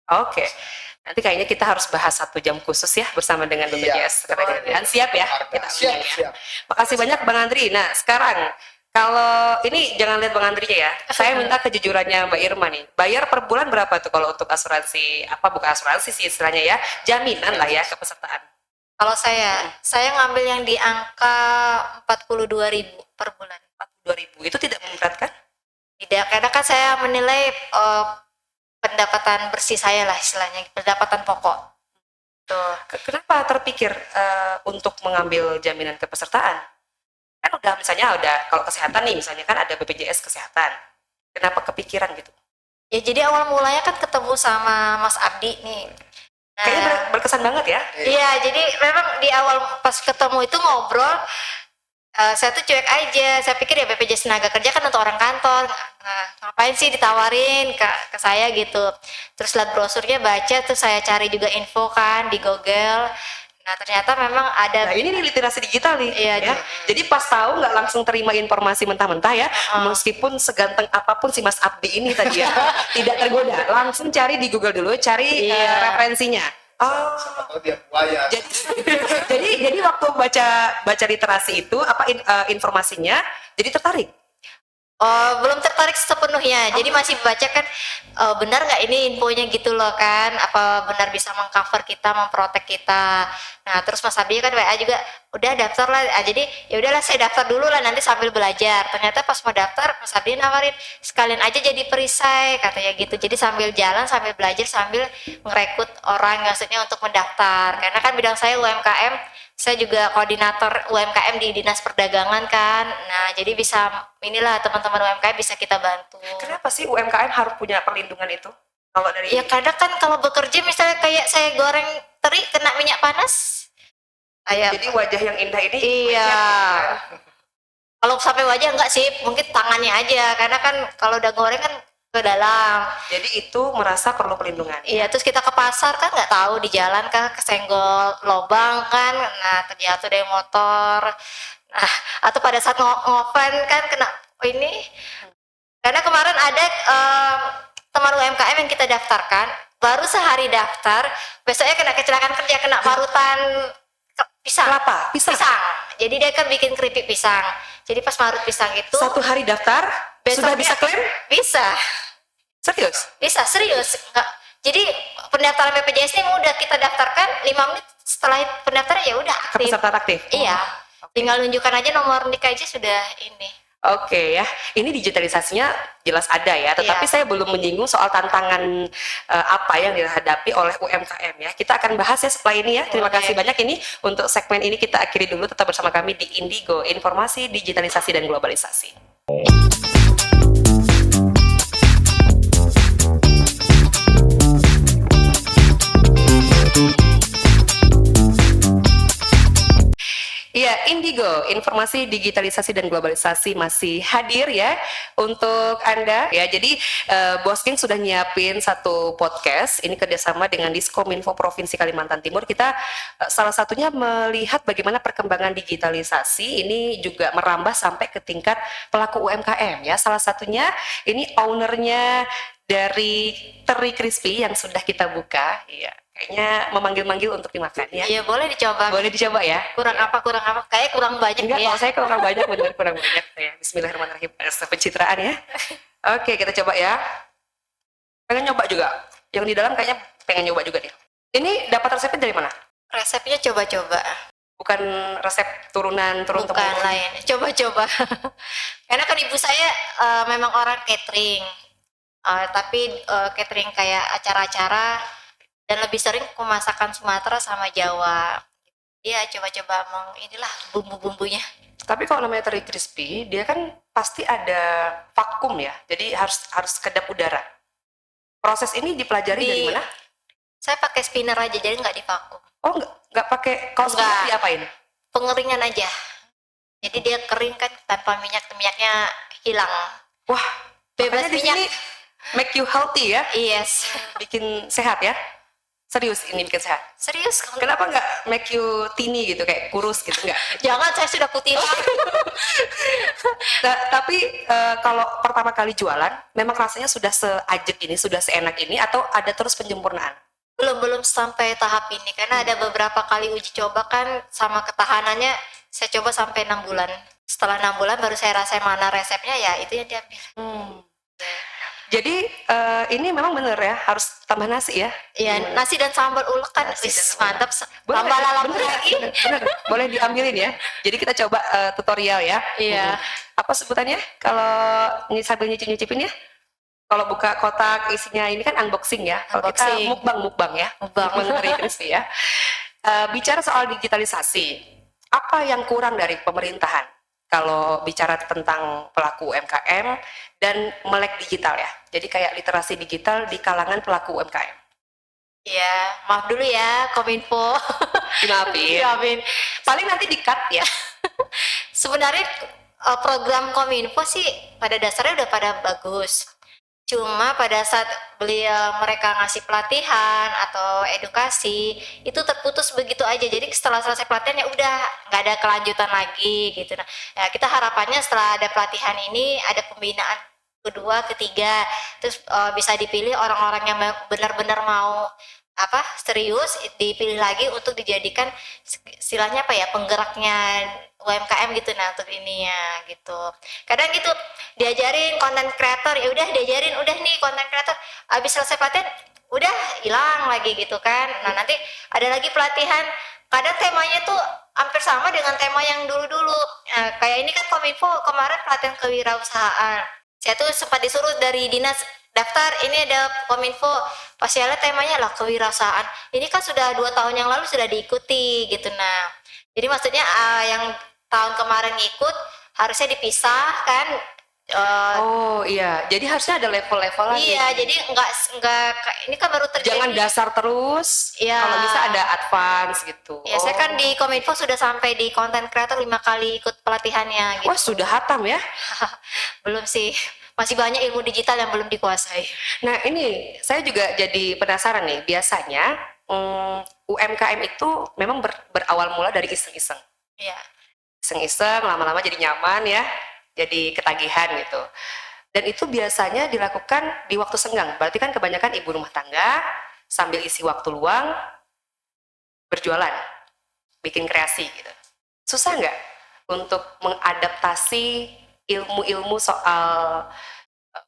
S3: Oke. Nanti kayaknya kita harus bahas 1 jam khusus ya bersama dengan BPJS Ketenagakerjaan. Siap ya? Kita undang ya.
S2: Siap.
S3: Makasih banyak Bang Andri. Nah, sekarang kalau ini jangan lihat Bang Andrinya ya. Saya minta kejujurannya Mbak Irma nih. Bayar per bulan berapa tuh kalau untuk asuransi, bukan asuransi sih istilahnya ya, jaminan lah ya kepesertaan.
S1: Kalau saya ngambil yang di angka 42.000 per bulan.
S3: 42.000 itu tidak memberatkan?
S1: Tidak, karena kan saya menilai pendapatan bersih saya lah istilahnya, pendapatan pokok. Tuh.
S3: Kenapa terpikir untuk mengambil jaminan kepesertaan? Kan udah kalau kesehatan nih misalnya kan ada BPJS Kesehatan. Kenapa kepikiran gitu?
S1: Ya jadi awal mulanya kan ketemu sama Mas Abdi nih. Nah,
S3: Kayaknya berkesan banget ya.
S1: iya, jadi memang di awal pas ketemu itu ngobrol, saya tuh cuek aja. Saya pikir ya BPJS Tenaga Kerja kan untuk orang kantor. Nah, ngapain sih ditawarin ke saya gitu. Terus lihat brosurnya, baca, terus saya cari juga info kan di Google. Nah, ternyata memang ada.
S3: Nah, ini nih literasi digital nih.
S1: Iya,
S3: Ya. Jadi pas tahu nggak langsung terima informasi mentah-mentah ya. Meskipun seganteng apapun si Mas Abdi ini tadi ya, tidak tergoda. Langsung cari di Google dulu, cari referensinya. Oh.
S2: Siapa tahu dia buaya.
S3: Jadi waktu baca literasi itu informasinya, jadi tertarik.
S1: Belum tertarik sepenuhnya, jadi masih baca kan benar nggak ini infonya gitu loh kan, apa benar bisa mengcover kita, memprotek kita. Nah terus Mas Abdi kan WA juga, udah daftar lah. Jadi ya udahlah saya daftar dulu lah nanti sambil belajar. Ternyata pas mau daftar Mas Abdi nawarin sekalian aja jadi perisai katanya gitu. Jadi sambil jalan, sambil belajar, sambil merekrut orang maksudnya untuk mendaftar. Karena kan bidang saya UMKM, saya juga koordinator UMKM di Dinas Perdagangan kan. Nah, jadi bisa inilah teman-teman UMKM bisa kita bantu.
S3: Kenapa sih UMKM harus punya perlindungan itu? Kalau dari
S1: Ya kadang kan kalau bekerja misalnya kayak saya goreng teri kena minyak panas.
S3: jadi wajah yang indah ini
S1: Iya.
S3: banyak, kan?
S1: Kalau sampai wajah enggak sih, mungkin tangannya aja. Karena kan kalau udah goreng kan ke dalam.
S3: Jadi itu merasa perlu perlindungan.
S1: Iya, terus kita ke pasar kan nggak tahu di jalan kan kesenggol lobang kan, nah terjatuh dari motor, nah atau pada saat ngoven kan kena ini. Karena kemarin ada teman UMKM yang kita daftarkan, baru sehari daftar, besoknya kena kecelakaan kerja, kena parutan pisang.
S3: Kelapa, pisang.
S1: Jadi dia kan bikin keripik pisang. Jadi pas marut pisang itu,
S3: 1 hari daftar, sudah bisa klaim?
S1: Bisa.
S3: Serius?
S1: Bisa, serius. Enggak. Jadi pendaftaran BPJS ini mudah, kita daftarkan 5 menit setelah pendaftaran ya udah aktif.
S3: Kepesertaan aktif?
S1: Iya. Tinggal tunjukkan aja nomor nik aja sudah ini.
S3: Oke ya, ini digitalisasinya jelas ada ya, tetapi
S1: Iya.
S3: saya belum menyinggung soal tantangan apa yang dihadapi oleh UMKM ya. Kita akan bahas ya setelah ini ya. Terima
S1: Boleh.
S3: kasih banyak ini untuk segmen ini kita akhiri dulu, tetap bersama kami di Indigo, Informasi Digitalisasi dan Globalisasi. Indigo, informasi digitalisasi dan globalisasi masih hadir ya untuk Anda ya. Jadi Bos Geng sudah nyiapin satu podcast ini kerjasama dengan Diskominfo Provinsi Kalimantan Timur. Kita salah satunya melihat bagaimana perkembangan digitalisasi ini juga merambah sampai ke tingkat pelaku UMKM ya. Salah satunya ini ownernya dari Teri Crispy yang sudah kita buka ya. Kayaknya memanggil-manggil untuk dimakan ya.
S1: Iya, boleh dicoba.
S3: Boleh dicoba ya.
S1: Kurang apa? Kayak kurang banyak
S3: Enggak,
S1: ya.
S3: kalau saya kurang banyak, benar kurang banyak ya. Bismillahirrahmanirrahim. Pencitraan ya. Oke, kita coba ya. Pengen nyoba juga. Yang di dalam kayaknya pengen nyoba juga nih. Ini dapat resepnya dari mana?
S1: Resepnya coba-coba.
S3: Bukan resep turunan turun
S1: Bukan
S3: temurun.
S1: lain. Coba-coba. Karena kan ibu saya memang orang catering. Tapi catering kayak acara-acara dan lebih sering ke masakan Sumatera sama Jawa. Dia coba-coba inilah bumbu-bumbunya.
S3: Tapi kalau namanya teri crispy, dia kan pasti ada vakum ya. Jadi harus kedap udara. Proses ini dipelajari dari mana?
S1: Saya pakai spinner aja, jadi nggak divakum.
S3: Oh, nggak pakai kaos
S1: Nggak.
S3: diapain?
S1: Pengeringan aja. Jadi dia kering kan tanpa minyaknya hilang.
S3: Wah,
S1: Bebas
S3: makanya di
S1: minyak.
S3: sini make you healthy ya,
S1: Yes.
S3: bikin sehat ya. Serius ini bikin sehat.
S1: Serius?
S3: Kenapa nggak make you tini gitu, kayak kurus gitu, nggak?
S1: Jangan, saya sudah putih lagi.
S3: Tapi kalau pertama kali jualan, memang rasanya sudah seajek ini, sudah seenak ini, atau ada terus penyempurnaan?
S1: belum sampai tahap ini karena ada beberapa kali uji coba kan sama ketahanannya saya coba sampai 6 bulan. Setelah 6 bulan baru saya rasain mana resepnya, ya itu yang diambil.
S3: Jadi ini memang bener ya, harus tambah nasi ya?
S1: Ya, nasi dan sambal ulek kan
S3: Nasi dan
S1: wis,
S3: sambal.
S1: mantap.
S3: Boleh,
S1: Tambah lalap
S3: bener,
S1: lagi.
S3: bener. Boleh diambilin ya. Jadi kita coba tutorial ya.
S1: Iya.
S3: Apa sebutannya? Kalau sambil nyicip-nyicipin ya? Kalau buka kotak isinya ini kan unboxing ya. Kalau kita
S1: Unboxing.
S3: mukbang ya.
S1: Mukbang.
S3: Teri crispy ya. Bicara soal digitalisasi, apa yang kurang dari pemerintahan? Kalau bicara tentang pelaku UMKM dan melek digital ya. Jadi kayak literasi digital di kalangan pelaku UMKM.
S1: Iya, maaf dulu ya Kominfo.
S3: Dimaafin.
S1: Dimaafin.
S3: Paling nanti di-cut ya.
S1: Sebenarnya program Kominfo sih pada dasarnya udah pada bagus. Cuma pada saat mereka ngasih pelatihan atau edukasi itu terputus begitu aja. Jadi setelah selesai pelatihan ya udah nggak ada kelanjutan lagi gitu. Nah, ya kita harapannya setelah ada pelatihan ini ada pembinaan kedua, ketiga, terus bisa dipilih orang-orang yang benar-benar mau serius, dipilih lagi untuk dijadikan istilahnya penggeraknya UMKM gitu, nah untuk ininya gitu. Kadang gitu diajarin konten kreator, ya udah diajarin udah nih konten kreator, habis selesai pelatihan udah hilang lagi gitu kan. Nah nanti ada lagi pelatihan, kadang temanya tuh hampir sama dengan tema yang dulu-dulu. Nah, kayak ini kan Kominfo kemarin pelatihan kewirausahaan, saya tuh sempat disuruh dari dinas daftar, ini ada Kominfo, pasialnya temanya lah kewirausahaan. Ini kan sudah 2 tahun yang lalu sudah diikuti gitu. Nah, jadi maksudnya yang tahun kemarin ikut harusnya dipisah kan.
S3: Oh iya, jadi harusnya ada level-level lagi.
S1: Iya, jadi enggak ini kan baru terjadi.
S3: Jangan dasar terus.
S1: Iya.
S3: Kalau bisa ada advance gitu.
S1: Ya, saya kan di Kominfo sudah sampai di content creator 5 kali ikut pelatihannya gitu.
S3: Wah, sudah hatam ya.
S1: Belum sih. Masih banyak ilmu digital yang belum dikuasai.
S3: Nah, ini saya juga jadi penasaran nih. Biasanya UMKM itu memang berawal mula dari iseng-iseng.
S1: Iya.
S3: Iseng-iseng, lama-lama jadi nyaman ya. Jadi ketagihan gitu. Dan itu biasanya dilakukan di waktu senggang. Berarti kan kebanyakan ibu rumah tangga sambil isi waktu luang berjualan, bikin kreasi gitu. Susah nggak untuk mengadaptasi ilmu-ilmu soal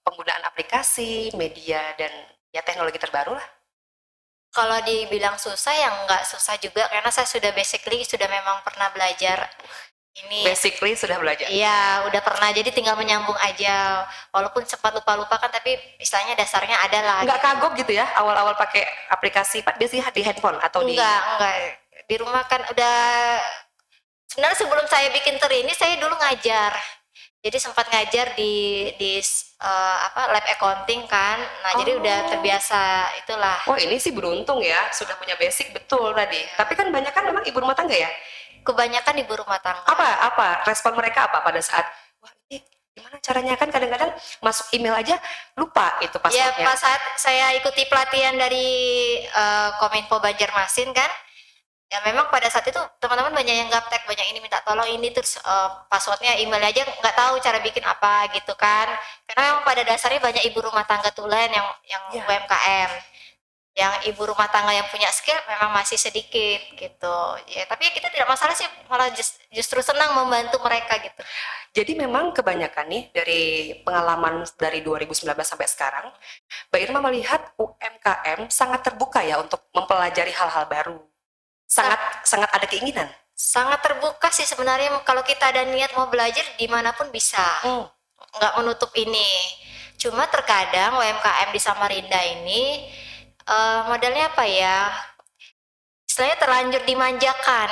S3: penggunaan aplikasi, media, dan ya teknologi terbaru lah?
S1: Kalau dibilang susah ya nggak susah juga, karena saya sudah memang pernah belajar ini.
S3: Basically sudah belajar.
S1: Iya, udah pernah, jadi tinggal menyambung aja. Walaupun sempat lupa-lupa kan, tapi istilahnya dasarnya ada lah.
S3: Nggak
S1: gitu.
S3: kagok gitu ya awal-awal pakai aplikasi, biasanya di handphone atau
S1: Enggak. Di rumah kan udah, sebenarnya sebelum saya bikin Teri ini saya dulu ngajar. Jadi sempat ngajar di lab accounting kan. Nah, jadi udah terbiasa itulah.
S3: Oh, ini sih beruntung ya, sudah punya basic betul tadi. Tapi kan banyak kan memang ibu rumah tangga ya
S1: kebanyakan ibu rumah tangga.
S3: Apa respon mereka apa pada saat wah ini gimana caranya, kan kadang-kadang masuk email aja lupa itu
S1: Ya,
S3: passwordnya.
S1: pas saat saya ikuti pelatihan dari Kominfo Banjarmasin kan, ya memang pada saat itu teman-teman banyak yang gaptek, banyak ini minta tolong ini, terus passwordnya email aja nggak tahu cara bikin apa gitu kan. Karena memang pada dasarnya banyak ibu rumah tangga tulen yang
S3: Iya.
S1: UMKM. Yang ibu rumah tangga yang punya skill memang masih sedikit gitu. Ya, tapi kita tidak masalah sih, malah justru senang membantu mereka gitu.
S3: Jadi memang kebanyakan nih dari pengalaman dari 2019 sampai sekarang, Mbak Irma melihat UMKM sangat terbuka ya untuk mempelajari hal-hal baru. Sangat ada keinginan.
S1: Sangat terbuka sih sebenarnya, kalau kita ada niat mau belajar dimanapun bisa. Nggak menutup ini. Cuma terkadang UMKM di Samarinda ini modelnya apa ya? Istilahnya terlanjur dimanjakan.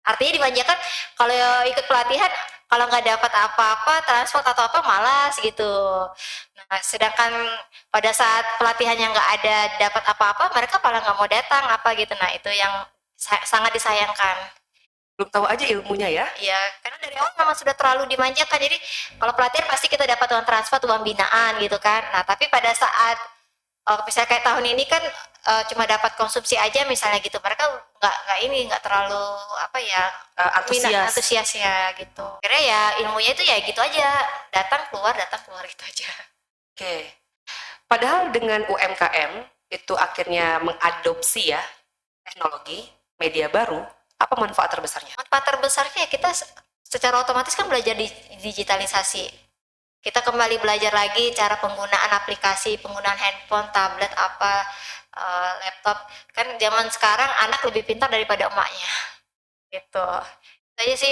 S1: Artinya dimanjakan, kalau ikut pelatihan kalau nggak dapat apa-apa, transport atau apa malas gitu. Nah, sedangkan pada saat pelatihannya nggak ada dapat apa-apa, mereka malah nggak mau datang apa gitu. Nah, itu yang sangat disayangkan.
S3: Belum tahu aja ilmunya ya.
S1: Iya, karena dari awal memang sudah terlalu dimanjakan. Jadi kalau pelatihan pasti kita dapat uang transport, uang binaan gitu kan. Nah, tapi pada saat misalnya kayak tahun ini kan cuma dapat konsumsi aja misalnya gitu, mereka nggak terlalu apa ya, antusiasnya gitu. Karena ya ilmunya itu ya gitu aja, datang keluar gitu aja.
S3: Oke. Padahal dengan UMKM itu akhirnya mengadopsi ya teknologi media baru, apa manfaat terbesarnya?
S1: Manfaat terbesarnya ya kita secara otomatis kan belajar digitalisasi. Kita kembali belajar lagi cara penggunaan aplikasi, penggunaan handphone, tablet, laptop. Kan zaman sekarang anak lebih pintar daripada emaknya. Gitu. Itu aja sih.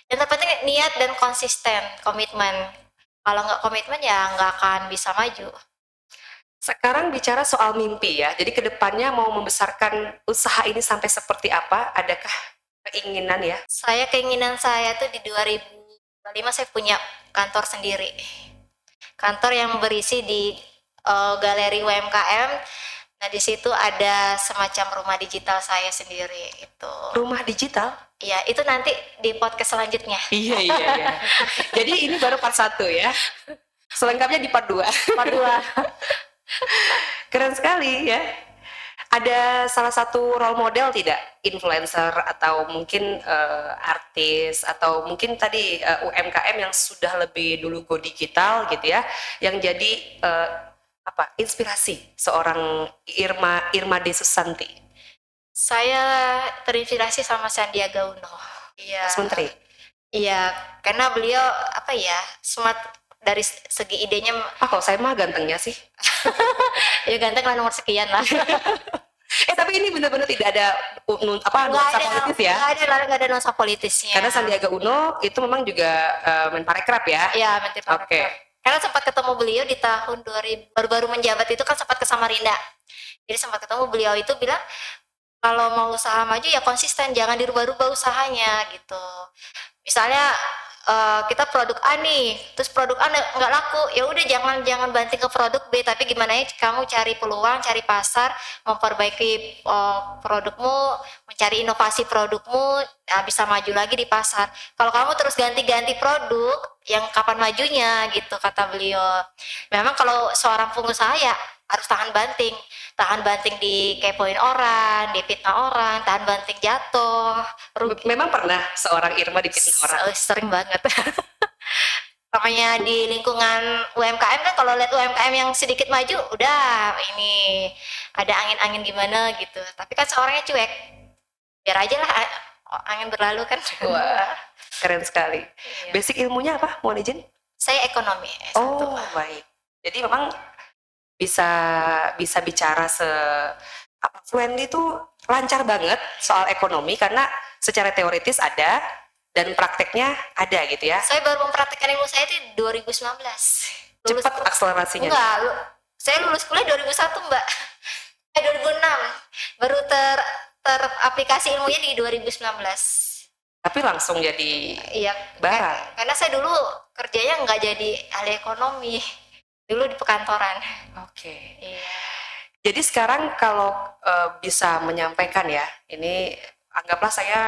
S1: Yang terpenting niat dan konsisten, komitmen. Kalau nggak komitmen ya nggak akan bisa maju.
S3: Sekarang bicara soal mimpi ya, jadi kedepannya mau membesarkan usaha ini sampai seperti apa? Adakah keinginan ya?
S1: Keinginan saya tuh di 2025 saya punya kantor sendiri. Kantor yang berisi di galeri UMKM. Nah, di situ ada semacam rumah digital saya sendiri itu.
S3: Rumah digital?
S1: Iya, itu nanti di podcast selanjutnya.
S3: Iya. Jadi ini baru part 1 ya. Selengkapnya di part 2.
S1: Part 2.
S3: Keren sekali ya. Ada salah satu role model tidak? Influencer atau mungkin artis atau mungkin tadi UMKM yang sudah lebih dulu go digital gitu ya, yang jadi inspirasi seorang Irma D. Susanti.
S1: Saya terinspirasi sama Sandiaga Uno. Iya.
S3: Mas Menteri.
S1: Iya, karena beliau apa ya, smart dari segi idenya.
S3: Kalau saya mah gantengnya sih.
S1: Ya ganteng lah, nomor sekian lah.
S3: Tapi ini benar-benar tidak ada nuansa politis ya?
S1: Nggak ada nuansa politisnya.
S3: Karena Sandiaga Uno itu memang juga Menparekraf ya?
S1: Iya, Menteri Parekraf.
S3: Oke.
S1: Karena sempat ketemu beliau di tahun 2000, baru-baru menjabat itu kan sempat ke Samarinda. Jadi sempat ketemu, beliau itu bilang kalau mau usaha maju ya konsisten, jangan dirubah-rubah usahanya gitu. Misalnya kita produk A nih, terus produk A nggak laku, ya udah jangan banting ke produk B, tapi gimana ya kamu cari peluang, cari pasar, memperbaiki produkmu, mencari inovasi produkmu, bisa maju lagi di pasar. Kalau kamu terus ganti-ganti produk, yang kapan majunya gitu, kata beliau. Memang kalau seorang pengusaha ya harus tahan banting dikepoin orang, dipitnah orang, tahan banting jatuh, rugi.
S3: Memang pernah seorang Irma dipitnah orang?
S1: Sering banget. Namanya di lingkungan UMKM kan, kalau lihat UMKM yang sedikit maju, udah ini ada angin-angin gimana gitu. Tapi kan seorangnya cuek, biar aja lah angin berlalu kan.
S3: Wah, keren sekali. Iya. Basic ilmunya apa, mohon izin?
S1: Saya ekonomi.
S3: Oh, baik. Jadi memang bisa bicara fluently itu lancar banget soal ekonomi, karena secara teoritis ada dan prakteknya ada gitu ya.
S1: Saya baru mempraktekkan ilmu saya itu 2019.
S3: Cepat akselerasinya.
S1: Enggak, saya lulus kuliah 2001 Mbak. 2006 baru teraplikasi ilmunya di 2019.
S3: Tapi langsung jadi barang.
S1: Karena saya dulu kerjanya nggak jadi ahli ekonomi, dulu di perkantoran.
S3: Oke.
S1: Iya.
S3: Jadi sekarang kalau bisa menyampaikan ya, ini anggaplah saya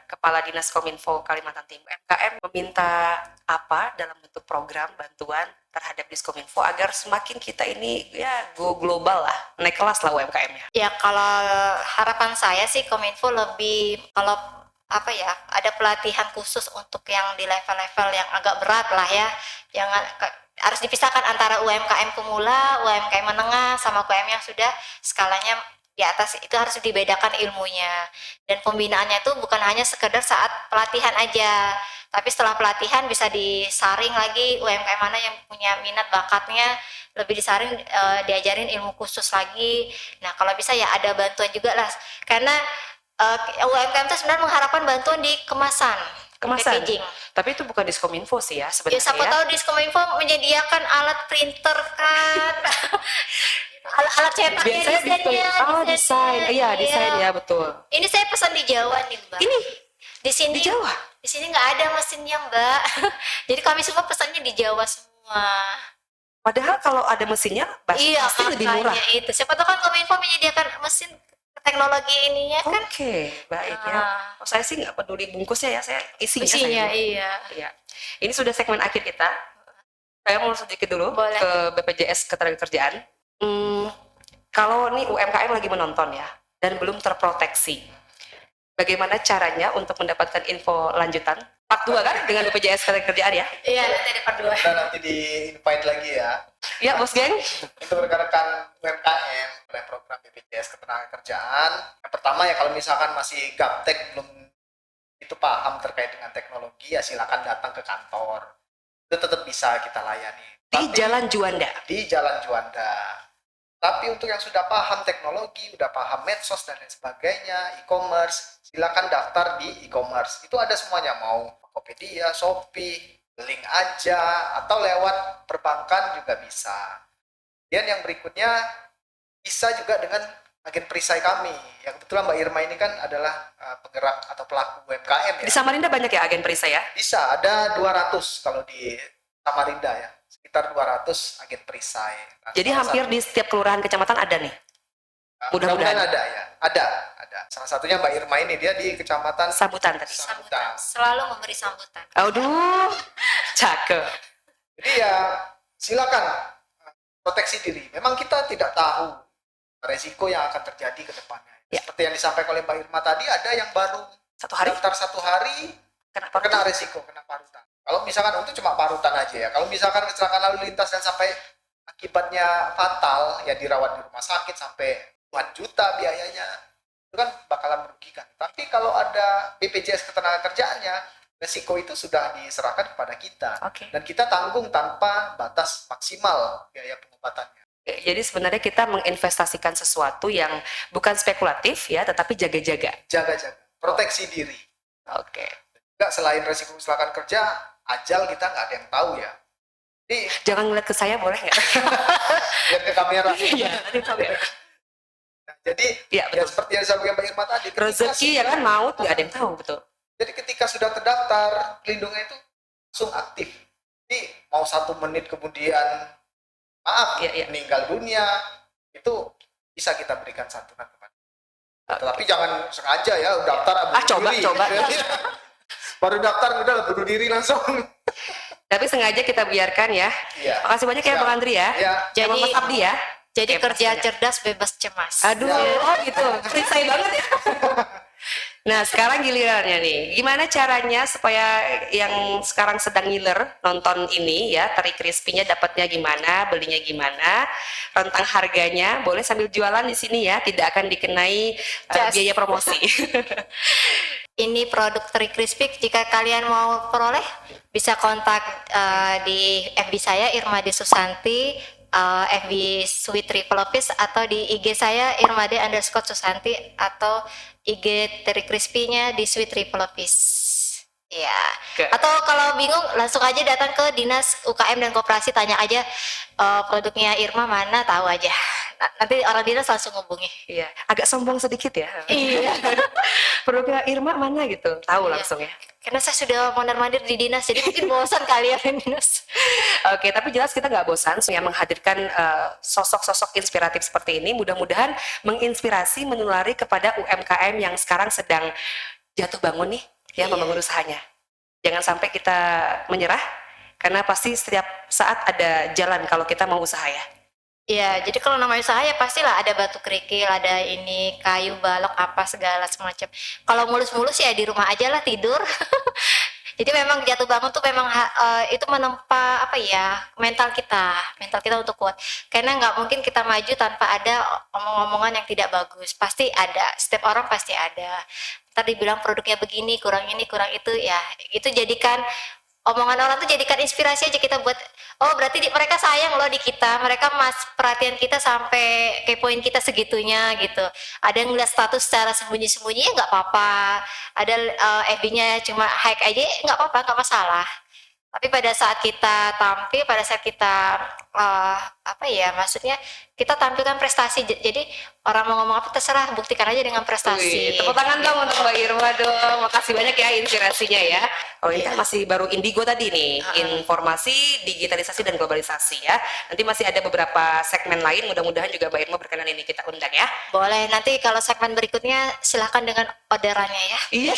S3: Kepala Dinas Kominfo Kalimantan Timur. UMKM meminta apa dalam bentuk program bantuan terhadap Diskominfo agar semakin kita ini ya go global lah, naik kelas lah UMKM-nya.
S1: Ya kalau harapan saya sih Kominfo lebih kalau apa ya ada pelatihan khusus untuk yang di level-level yang agak berat lah ya, yang harus dipisahkan antara UMKM pemula, UMKM menengah sama UMKM yang sudah skalanya di atas, itu harus dibedakan ilmunya, dan pembinaannya itu bukan hanya sekedar saat pelatihan aja, tapi setelah pelatihan bisa disaring lagi UMKM mana yang punya minat bakatnya, lebih disaring diajarin ilmu khusus lagi. Nah kalau bisa ya ada bantuan juga lah, karena UMKM itu sebenarnya mengharapkan bantuan di kemasan packaging.
S3: Tapi itu bukan Diskominfo sih ya sebenarnya.
S1: Ya siapa tahu Diskominfo menyediakan alat printer kan. alat cetaknya
S3: Biasanya desain. Iya, desain ya, betul.
S1: Ini saya pesan di Jawa nih, Mbak.
S3: Ini
S1: di sini
S3: di Jawa.
S1: Di sini nggak ada mesinnya, Mbak. Jadi kami semua pesannya di Jawa semua.
S3: Padahal kalau ada mesinnya pasti lebih murah.
S1: Itu. Siapa tahu kan Kominfo menyediakan mesin teknologi ininya kan.
S3: Oke, baik ya. Oh, saya sih nggak peduli bungkusnya ya, saya isinya.
S1: Isinya, iya.
S3: Ini sudah segmen akhir kita. Saya mau sedikit dulu
S1: Boleh.
S3: ke BPJS Ketenagakerjaan. Kalau nih UMKM lagi menonton ya dan belum terproteksi, bagaimana caranya untuk mendapatkan info lanjutan? Part 2 kan dengan BPJS Ketenagakerjaan ya?
S1: Iya, nanti ada part 2.
S2: Kita nanti di invite lagi ya.
S3: Ya, Bos Geng.
S2: Untuk rekan-rekan UMKM oleh program BPJS Ketenagakerjaan, yang pertama ya kalau misalkan masih gaptek belum itu paham terkait dengan teknologi, ya silakan datang ke kantor. Itu tetap bisa kita layani.
S3: Di Jalan Juanda.
S2: Di Jalan Juanda. Tapi untuk yang sudah paham teknologi, udah paham medsos dan lain sebagainya, e-commerce, silakan daftar di e-commerce. Itu ada semuanya, mau Tokopedia, Shopee, link aja, atau lewat perbankan juga bisa. Dan yang berikutnya bisa juga dengan agen perisai kami. Yang kebetulan Mbak Irma ini kan adalah penggerak atau pelaku UMKM ya.
S3: Di Samarinda banyak ya agen perisai ya?
S2: Bisa, ada 200 kalau di Samarinda ya. Sekitar 200 agen perisai. Nah,
S3: jadi hampir di setiap kelurahan kecamatan ada nih?
S2: Mudah-mudahan ada ya. Ada. Salah satunya Mbak Irma ini, dia di kecamatan
S3: Sambutan tadi.
S2: Sambutan.
S1: Selalu memberi sambutan.
S3: Aduh, cakep.
S2: Jadi ya silakan proteksi diri. Memang kita tidak tahu resiko yang akan terjadi ke depannya.
S3: Ya.
S2: Seperti yang disampaikan oleh Mbak Irma tadi, ada yang baru
S3: 1 hari
S2: daftar 1 hari kena resiko, kena parutan. Kalau misalkan untuk cuma parutan aja ya. Kalau misalkan kecelakaan lalu lintas dan sampai akibatnya fatal, ya dirawat di rumah sakit sampai puluhan juta biayanya, itu kan bakalan merugikan. Tapi kalau ada BPJS Ketenagakerjaannya, resiko itu sudah diserahkan kepada kita.
S3: Oke.
S2: Dan kita tanggung tanpa batas maksimal biaya pengobatannya.
S3: Jadi sebenarnya kita menginvestasikan sesuatu yang bukan spekulatif ya, tetapi jaga-jaga.
S2: Jaga-jaga, proteksi diri.
S3: Oke.
S2: Enggak, selain resiko kecelakaan kerja, ajal kita nggak ada yang tahu ya. Jadi
S3: Jangan ngeliat ke saya boleh nggak?
S2: lihat ke kamera.
S3: Iya, nanti kamera.
S2: Nah, jadi
S3: Iya,
S2: ya
S3: betul.
S2: seperti yang disampaikan Mbak Irma tadi, ketika
S3: Rezeki ya kan, maut nggak ada yang tahu, betul.
S2: Jadi ketika sudah terdaftar, pelindungnya itu langsung aktif. Jadi mau 1 menit kemudian maaf
S3: Iya.
S2: meninggal dunia, itu bisa kita berikan santunan kepada. Tetapi jangan sengaja ya daftar bunuh diri.
S3: coba.
S2: Baru daftar udah bunuh diri langsung.
S3: Tapi sengaja kita biarkan ya.
S2: Iya.
S3: Makasih banyak ya
S2: Siap.
S3: Bang Andri ya.
S2: Ya.
S1: Jadi
S3: Mas Abdi ya.
S1: Jadi
S3: Oke,
S1: kerja
S3: makasih
S1: cerdas bebas cemas.
S3: Aduh,
S2: Ya.
S3: oh gitu. Perisai banget ya. Nah, sekarang gilirannya nih. Gimana caranya supaya yang sekarang sedang ngiler nonton ini ya, teri crispy-nya dapatnya gimana, belinya gimana, rentang harganya, boleh sambil jualan di sini ya, tidak akan dikenai
S1: Just.
S3: biaya promosi.
S1: Ini produk Teri Crispy, jika kalian mau peroleh bisa kontak di FB saya Irmade Susanti, FB Sweet Triple Office, atau di IG saya Irmade_Susanti, atau IG Teri Crispy-nya di Sweet Triple Office. Ya.
S3: Oke.
S1: Atau kalau bingung langsung aja datang ke Dinas UKM dan Koperasi, tanya aja produknya Irma mana, tahu aja. Nanti orang dinas langsung hubungi.
S3: Iya, agak sombong sedikit ya.
S1: Iya.
S3: Produknya Irma mana gitu, tahu
S1: Iya.
S3: langsung ya.
S1: Karena saya sudah mondar-mandir di dinas, jadi mungkin bosan kali ya di dinas.
S3: Oke, tapi jelas kita nggak bosan ya menghadirkan sosok-sosok inspiratif seperti ini. Mudah-mudahan menginspirasi, menulari kepada UMKM yang sekarang sedang jatuh bangun nih, ya
S1: Iya.
S3: membangun usahanya. Jangan sampai kita menyerah, karena pasti setiap saat ada jalan kalau kita mau usaha ya.
S1: Iya, jadi kalau namanya usaha ya pastilah ada batu kerikil, ada ini kayu balok apa segala semacam. Kalau mulus-mulus ya di rumah aja lah tidur. Jadi memang jatuh bangun tuh memang itu menempa apa ya mental kita untuk kuat. Karena nggak mungkin kita maju tanpa ada omong-omongan yang tidak bagus. Pasti ada, setiap orang pasti ada. Ntar dibilang produknya begini, kurang ini, kurang itu, ya itu jadikan omongan orang tuh jadikan inspirasi aja kita buat oh berarti mereka sayang loh di kita, mereka perhatian kita sampai kepoin kita segitunya gitu. Ada yang ngeliat status secara sembunyi-sembunyi ya nggak apa-apa, ada FB-nya cuma hike aja nggak apa-apa, nggak masalah. Tapi pada saat kita tampil, pada saat kita apa ya, maksudnya kita tampilkan prestasi. Jadi orang mau ngomong apa terserah, buktikan aja dengan prestasi.
S3: Wih, tepuk tangan dong untuk Mbak Irma dong. Makasih banyak ya inspirasinya ya. Oh ini kan masih baru Indigo tadi nih, informasi, digitalisasi dan globalisasi ya. Nanti masih ada beberapa segmen lain, mudah-mudahan juga Mbak Irma berkenan ini kita undang ya.
S1: Boleh, nanti kalau segmen berikutnya silahkan dengan orderannya ya.
S3: Iya.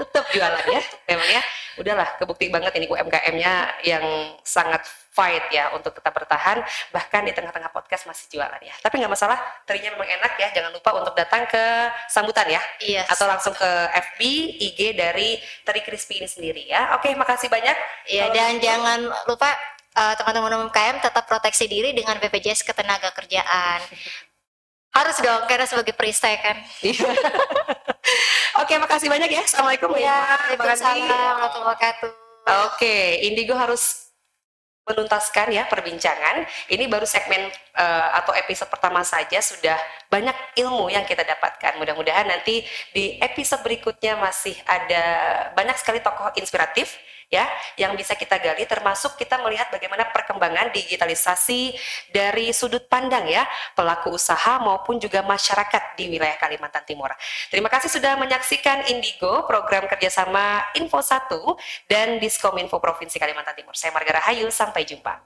S3: Tetap jualan ya, memang ya. Udahlah, kebukti banget ini UMKM-nya yang sangat fight ya untuk tetap bertahan, bahkan di tengah-tengah podcast masih jualan ya. Tapi nggak masalah, terinya memang enak ya. Jangan lupa untuk datang ke sambutan ya.
S1: Iya.
S3: Atau langsung ke FB, IG dari Teri Crispy ini sendiri ya. Oke, makasih banyak.
S1: Iya, dan jangan lupa teman-teman UMKM tetap proteksi diri dengan BPJS Ketenagakerjaan. Harus dong, karena sebagai perisai kan.
S3: Oke, makasih banyak ya. Assalamualaikum
S1: Ya,
S3: ya.
S1: Waalaikumsalam warahmatullahi wabarakatuh.
S3: Oke, Indigo harus menuntaskan ya perbincangan. Ini baru segmen atau episode pertama saja sudah banyak ilmu yang kita dapatkan. Mudah-mudahan nanti di episode berikutnya masih ada banyak sekali tokoh inspiratif ya yang bisa kita gali, termasuk kita melihat bagaimana perkembangan digitalisasi dari sudut pandang ya pelaku usaha maupun juga masyarakat di wilayah Kalimantan Timur. Terima kasih sudah menyaksikan Indigo, program kerjasama Info 1 dan Diskominfo Provinsi Kalimantan Timur. Saya Marga Rahayu, sampai jumpa.